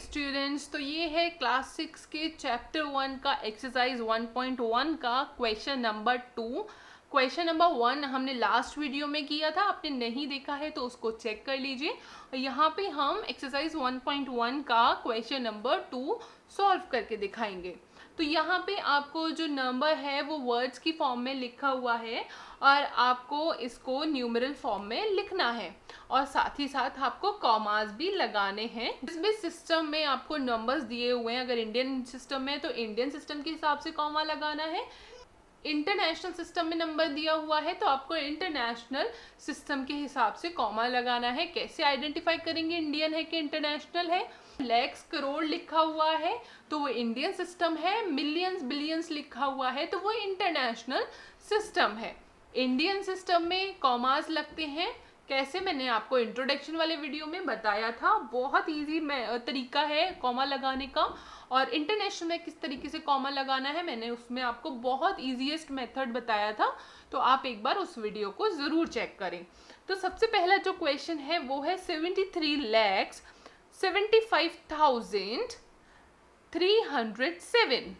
Students, तो ये है क्लास 6 के चैप्टर 1 का एक्सरसाइज 1.1 का क्वेश्चन नंबर 2। क्वेश्चन नंबर 1 हमने लास्ट वीडियो में किया था, आपने नहीं देखा है तो उसको चेक कर लीजिए। यहाँ पे हम एक्सरसाइज 1.1 का क्वेश्चन नंबर 2 सॉल्व करके दिखाएंगे। तो यहाँ पे आपको जो नंबर है वो वर्ड्स की फॉर्म में लिखा हुआ है और आपको इसको न्यूमेरल फॉर्म में लिखना है और साथ ही साथ आपको कॉमास भी लगाने हैं। इसमें सिस्टम में आपको नंबर्स दिए हुए हैं, अगर इंडियन सिस्टम में तो इंडियन सिस्टम के हिसाब से कॉमा लगाना है, इंटरनेशनल सिस्टम में नंबर दिया हुआ है तो आपको इंटरनेशनल सिस्टम के हिसाब से कॉमा लगाना है। कैसे आइडेंटिफाई करेंगे इंडियन है कि इंटरनेशनल है? लैक्स करोड़ लिखा हुआ है तो वो इंडियन सिस्टम है, मिलियंस बिलियंस लिखा हुआ है तो वो इंटरनेशनल सिस्टम है। इंडियन सिस्टम में कॉमास लगते हैं कैसे, मैंने आपको इंट्रोडक्शन वाले वीडियो में बताया था। बहुत इजी तरीका है कॉमा लगाने का। और इंटरनेशनल में किस तरीके से कॉमा लगाना है मैंने उसमें आपको बहुत ईजीएस्ट मेथड बताया था, तो आप एक बार उस वीडियो को ज़रूर चेक करें। तो सबसे पहला जो क्वेश्चन है वो है 73,75,307।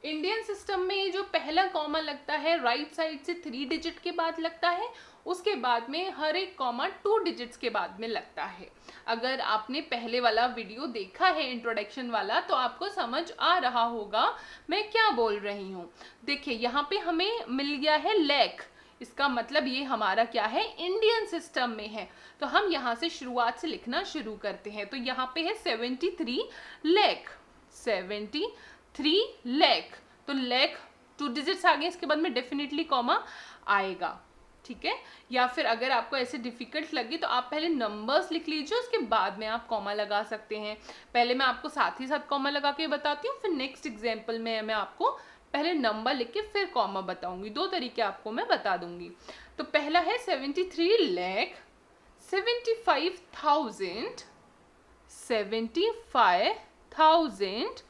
इंडियन सिस्टम में जो पहला कॉमा लगता है राइट साइड से 3 डिजिट के बाद लगता है, उसके बाद में हर एक कॉमा 2 डिजिट्स के बाद में लगता है। अगर आपने पहले वाला वीडियो देखा है इंट्रोडक्शन वाला तो आपको समझ आ रहा होगा मैं क्या बोल रही हूँ। देखिए यहाँ पे हमें मिल गया है लैख, इसका मतलब ये हमारा क्या है, इंडियन सिस्टम में है। तो हम यहाँ से शुरुआत से लिखना शुरू करते हैं। तो यहाँ पे है 73 लाख, 73 लाख, तो लाख 2 डिजिट्स आ गए, इसके बाद में डेफिनेटली कॉमा आएगा, ठीक है। या फिर अगर आपको ऐसे डिफिकल्ट लगे तो आप पहले नंबर्स लिख लीजिए, उसके बाद में आप कॉमा लगा सकते हैं। पहले मैं आपको साथ ही साथ कॉमा लगा के बताती हूँ, फिर नेक्स्ट एग्जाम्पल में मैं आपको पहले नंबर लिख के फिर कॉमा बताऊंगी। 2 तरीके आपको मैं बता दूंगी। तो पहला है 73,75,307।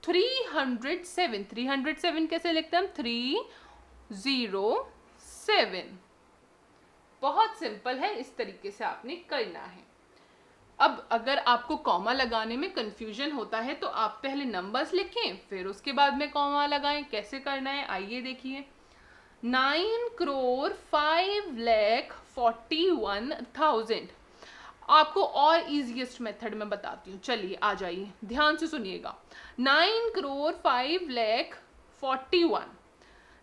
307 कैसे लिखते हैं हम? 307। बहुत सिंपल है, इस तरीके से आपने करना है। अब अगर आपको कॉमा लगाने में कंफ्यूजन होता है तो आप पहले नंबर्स लिखें फिर उसके बाद में कॉमा लगाएं। कैसे करना है आइए देखिए। 9,05,41,000। आपको और इजीएस्ट मेथड में बताती हूँ, चलिए आ जाइए, ध्यान से सुनिएगा। 9,05,41,000।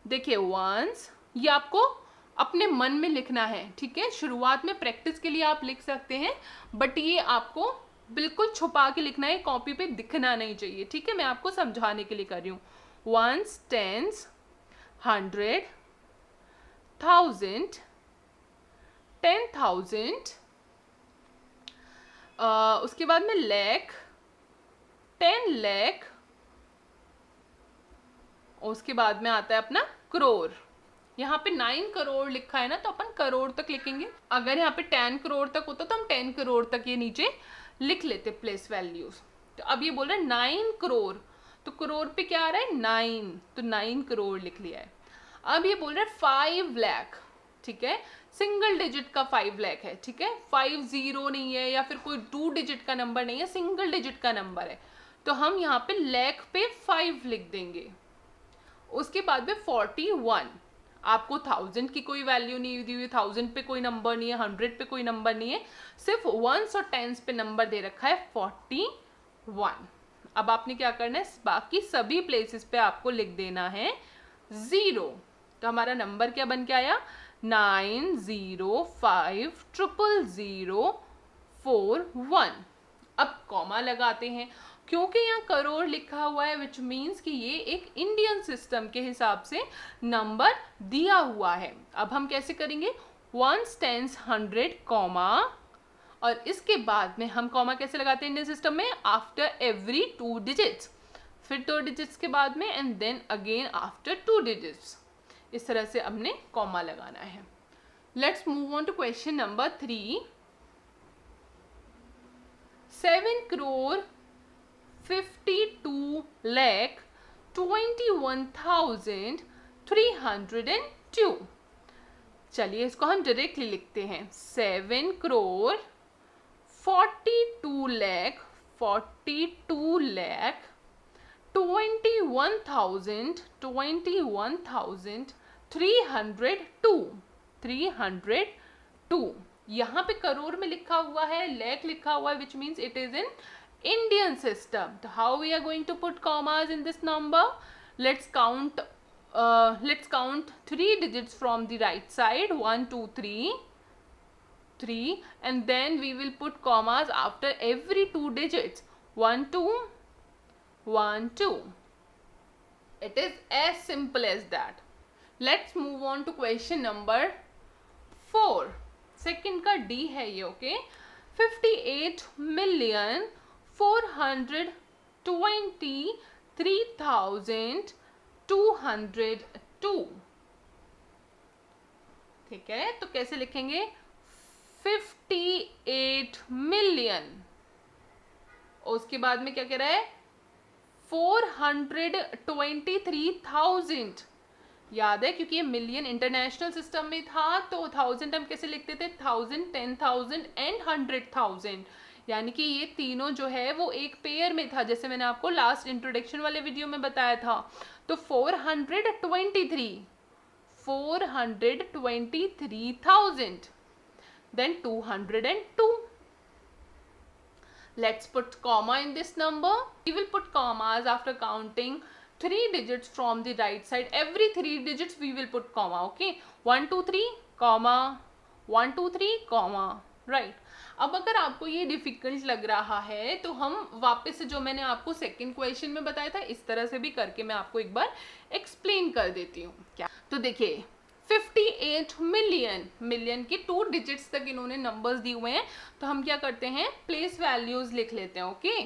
देखिए वंस, ये आपको अपने मन में लिखना है, ठीक है। शुरुआत में प्रैक्टिस के लिए आप लिख सकते हैं, बट ये आपको बिल्कुल छुपा के लिखना है, कॉपी पे दिखना नहीं चाहिए, ठीक है। मैं आपको समझाने के लिए कर रही हूँ। वंस, टेंस, 100, 1000, 10,000, उसके बाद में लैख, 10 लाख, उसके बाद में आता है अपना करोड़। यहाँ पे 9 करोड़ लिखा है ना, तो अपन करोड़ तक लिखेंगे। अगर यहाँ पे 10 करोड़ तक होता तो हम 10 करोड़ तक ये नीचे लिख लेते प्लेस वैल्यूज। तो अब ये बोल रहे हैं 9 करोड़, तो करोड़ पे क्या आ रहा है 9, तो 9 करोड़ लिख लिया है। अब ये बोल रहे हैं 5 लाख, ठीक है, सिंगल डिजिट का 5 लाख है, ठीक है, 50 नहीं है या फिर कोई 2 डिजिट का नंबर नहीं है, सिंगल डिजिट का नंबर है। तो हम यहाँ पे लाख पे 5 लिख देंगे। उसके बाद में 41, आपको 1000 की कोई वैल्यू नहीं दी हुई, 1000 पे कोई नंबर नहीं है, 100 पे कोई नंबर नहीं है, सिर्फ वंस और टेंस पे नंबर दे रखा है 41। अब आपने क्या करना है, बाकी सभी प्लेसेस पे आपको लिख देना है 0। तो हमारा नंबर क्या बन के आया, 9,05,000,041। अब कॉमा लगाते हैं क्योंकि यहाँ करोड़ लिखा हुआ है, विच मीन्स कि ये एक इंडियन सिस्टम के हिसाब से नंबर दिया हुआ है। अब हम कैसे करेंगे, 1, 10, 100 कॉमा, और इसके बाद में हम कॉमा कैसे लगाते हैं इंडियन सिस्टम में, आफ्टर एवरी 2 डिजिट्स, फिर 2 डिजिट्स के बाद में and then again after 2 digits. इस तरह से हमने कॉमा लगाना है। Let's move on to question number 3। 7,52,21,302। चलिए इसको हम डायरेक्टली लिखते हैं। 7,42,21,302। 42 lakh 302 यहाँ पे करोड़ में लिखा हुआ है, लैख लिखा हुआ है, which means it is in Indian system. So how we are going to put commas in this number? Let's count 3 digits from the right side, 1 2 3, and then we will put commas after every 2 digits, 1 2 1 2. It is as simple as that. Let's move on to question number 4. Second का D है ये, okay. 58,423,202. ठीक है, तो कैसे लिखेंगे? 58 million, उसके बाद में क्या कह रहा है? 423,000. याद है, क्योंकि ये मिलियन इंटरनेशनल सिस्टम में था, तो 1000 हम कैसे लिखते थे? 1000, 10,000 एंड 100,000. यानी कि ये तीनों जो है वो एक पेयर में था, जैसे मैंने आपको लास्ट इंट्रोडक्शन वाले वीडियो में बताया था. तो 423,000, then 202. Let's put comma in this number. We will put commas after counting 3 digits from the right side. Every 3 digits we will put comma, okay? 1 2 3 comma, 1 2 3 comma, right? अब अगर आपको ये difficult लग रहा है तो हम वापस से जो मैंने आपको सेकंड क्वेश्चन में बताया था, इस तरह से भी करके मैं आपको एक बार एक्सप्लेन कर देती हूँ. क्या? तो देखिए, 58 मिलियन, मिलियन के 2 डिजिट्स तक इन्होंने नंबर्स दिए हुए हैं, तो हम क्या करते हैं? प्लेस वैल्यूज लिख लेते हैं, ओके?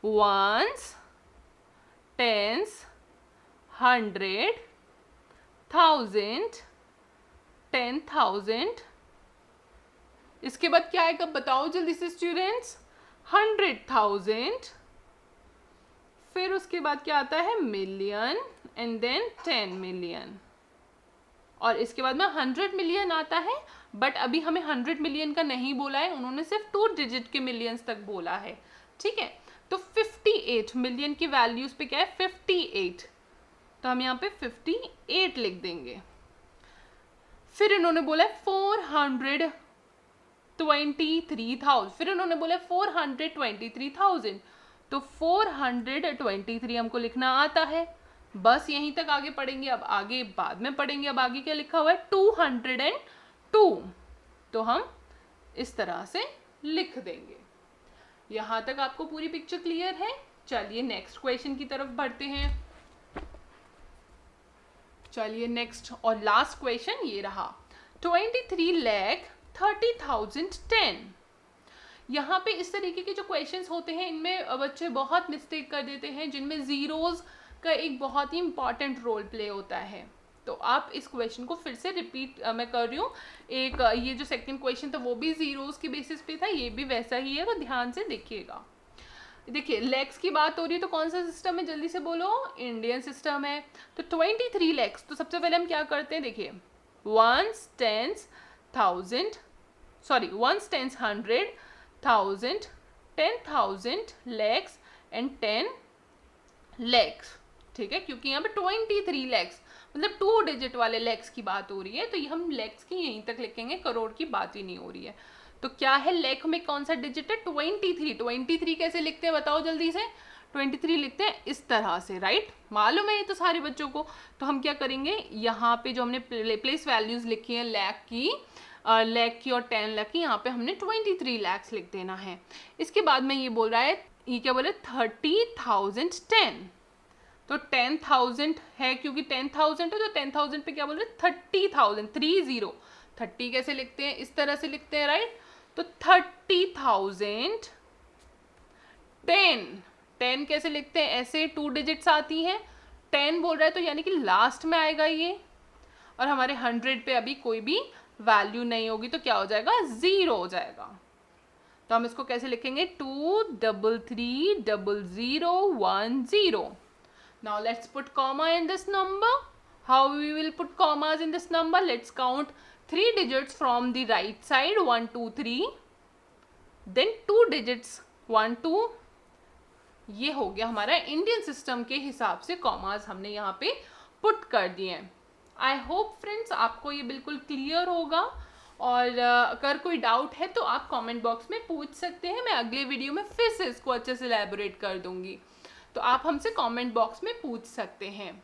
Once, tens, 100, 1000, 10,000. इसके बाद क्या है, कब बताओ जल्दी से स्टूडेंट्स? 100,000. फिर उसके बाद क्या आता है? Million, and then 10 million. और इसके बाद में 100 मिलियन आता है, बट अभी हमें 100 मिलियन का नहीं बोला है, उन्होंने सिर्फ 2 डिजिट के मिलियंस तक बोला है. ठीक है, तो 58 मिलियन की वैल्यूज पे क्या है? 58. तो हम यहाँ पे 58 लिख देंगे. फिर इन्होंने बोला 423,000, फिर इन्होंने बोला 423,000. तो 423 हमको लिखना आता है. बस यहीं तक आगे पढ़ेंगे, अब आगे बाद में पढ़ेंगे. अब आगे क्या लिखा हुआ है? 202. तो हम इस तरह से लिख देंगे. यहां तक आपको पूरी पिक्चर क्लियर है? चलिए नेक्स्ट क्वेश्चन की तरफ बढ़ते हैं. चलिए नेक्स्ट और लास्ट क्वेश्चन ये रहा. 23,30,010. यहाँ पे इस तरीके के जो क्वेश्चंस होते हैं, इनमें बच्चे बहुत मिस्टेक कर देते हैं, जिनमें जीरोज का एक बहुत ही इंपॉर्टेंट रोल प्ले होता है. तो आप इस क्वेश्चन को फिर से रिपीट मैं कर रही हूँ. एक ये जो सेकंड क्वेश्चन था वो भी जीरोज के बेसिस पे था, ये भी वैसा ही है, तो ध्यान से देखिएगा. देखिए, लैक्स की बात हो रही है, तो कौन सा सिस्टम है? जल्दी से बोलो. इंडियन सिस्टम है. तो 23 लैक्स. तो सबसे पहले हम क्या करते हैं? देखिए, ones, tens, 1000, sorry, ones, tens, 100, 1000, 10,000 lakhs and 10 lakhs. ठीक है, क्योंकि यहाँ पे 23 लैक्स मतलब 2 डिजिट वाले लैक्स की बात हो रही है, तो ये हम लैक्स की यहीं तक लिखेंगे, करोड़ की बात ही नहीं हो रही है. तो क्या है? लैख में कौन सा डिजिट है? 23. 23 कैसे लिखते हैं बताओ जल्दी से? 23 लिखते हैं इस तरह से, राइट? मालूम है ये तो सारे बच्चों को. तो हम क्या करेंगे, यहाँ पे जो हमने प्लेस वैल्यूज लिखी है लैख की और 10 लाख की, यहाँ पे हमने 23 लैक्स लिख देना है. इसके बाद में ये बोल रहा है, ये क्या बोल रहा है? 30,010. तो 10,000 है, क्योंकि 10,000 है, तो 10,000 पे क्या बोल रहे हैं? 30,000, 30. 30 कैसे लिखते हैं? इस तरह से लिखते हैं, राइट? तो 30,000 10 कैसे लिखते हैं? ऐसे 2 डिजिट्स आती हैं. 10 बोल रहा है, तो यानी कि लास्ट में आएगा ये, और हमारे 100 पे अभी कोई भी वैल्यू नहीं होगी, तो क्या हो जाएगा? 0 हो जाएगा. तो हम इसको कैसे लिखेंगे? 233,00010. Now let's put comma in this number. How we will put commas in this number? Let's count 3 digits from the right side, 1 2 3. Then 2 digits, 1 2, ये हो गया हमारा इंडियन सिस्टम के हिसाब से कॉमास हमने यहाँ पे पुट कर दिए हैं। आई होप फ्रेंड्स आपको ये बिल्कुल क्लियर होगा, और अगर कोई डाउट है तो आप कमेंट बॉक्स में पूछ सकते हैं। मैं अगले वीडियो में फिर से इसको अच्छे से एलैबोरेट कर दूंगी, तो आप हमसे कमेंट बॉक्स में पूछ सकते हैं।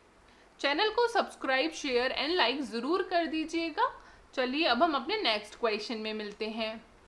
चैनल को सब्सक्राइब, शेयर एंड लाइक ज़रूर कर दीजिएगा। चलिए अब हम अपने नेक्स्ट क्वेश्चन में मिलते हैं।